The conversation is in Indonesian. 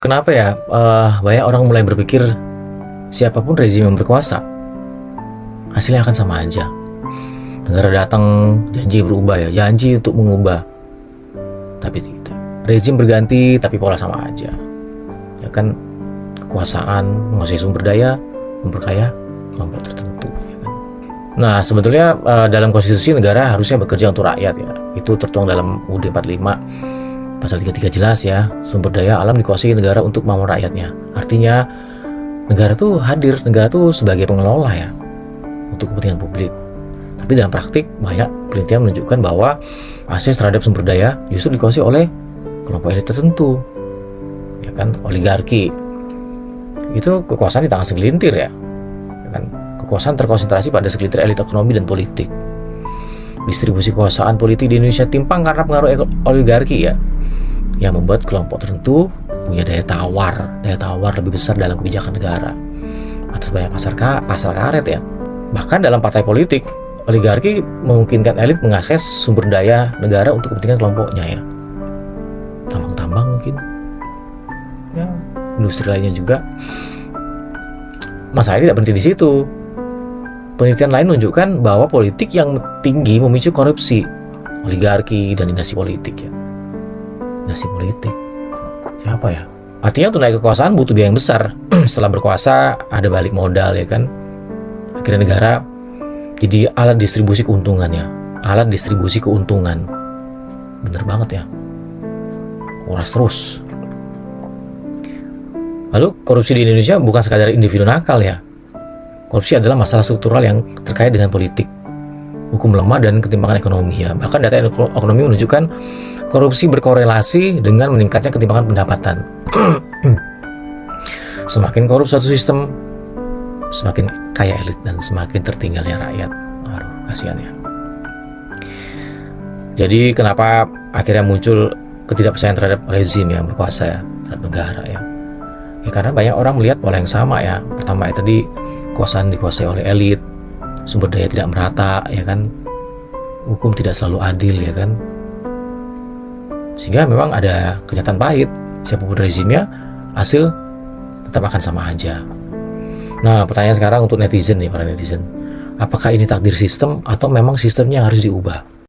Kenapa ya banyak orang mulai berpikir siapapun rezim yang berkuasa hasilnya akan sama aja. Negara datang janji berubah ya, janji untuk mengubah, tapi tidak. Rezim berganti tapi pola sama aja. Ya kan, kekuasaan menguasai sumber daya, memperkaya kelompok tertentu. Ya kan? Nah sebetulnya dalam konstitusi negara harusnya bekerja untuk rakyat ya. Itu tertuang dalam UUD 45 Pasal 33 jelas ya, sumber daya alam dikuasai negara untuk makmur rakyatnya. Artinya negara tuh hadir, negara tuh sebagai pengelola ya, untuk kepentingan publik. Tapi dalam praktik banyak penelitian menunjukkan bahwa akses terhadap sumber daya justru dikuasai oleh kelompok elit tertentu. Ya kan, oligarki. Itu kekuasaan di tangan segelintir ya. Ya kan, kekuasaan terkonsentrasi pada segelintir elit ekonomi dan politik. Distribusi kekuasaan politik di Indonesia timpang karena pengaruh oligarki ya, yang membuat kelompok tertentu punya daya tawar lebih besar dalam kebijakan negara atas banyak pasal karet ya. Bahkan dalam partai politik, oligarki memungkinkan elit mengakses sumber daya negara untuk kepentingan kelompoknya ya. Tambang mungkin ya, industri lainnya juga. Masalahnya tidak berhenti di situ. Penelitian lain menunjukkan bahwa politik yang tinggi memicu korupsi, oligarki, dan dinasti politik ya. Dinasti politik siapa ya? Artinya untuk naik kekuasaan butuh biaya yang besar. Setelah berkuasa ada balik modal ya kan. Akhirnya negara jadi alat distribusi keuntungan ya. Alat distribusi keuntungan. Bener banget ya. Kuras terus. Lalu korupsi di Indonesia bukan sekadar individu nakal ya. Korupsi adalah masalah struktural yang terkait dengan politik, hukum lemah, dan ketimpangan ekonomi ya. Bahkan data ekonomi menunjukkan korupsi berkorelasi dengan meningkatnya ketimpangan pendapatan. Semakin korup suatu sistem, semakin kaya elit dan semakin tertinggalnya rakyat. Aduh, kasihan ya. Jadi kenapa akhirnya muncul ketidakpercayaan terhadap rezim yang berkuasa ya, terhadap negara ya? Ya karena banyak orang melihat pola yang sama ya. Pertama ya tadi, kekuasaan dikuasai oleh elit, sumber daya tidak merata ya kan, hukum tidak selalu adil ya kan, sehingga memang ada kenyataan pahit. Siapapun rezimnya, hasil tetap akan sama aja. Nah pertanyaan sekarang untuk netizen nih, para netizen, apakah ini takdir sistem atau memang sistemnya harus diubah?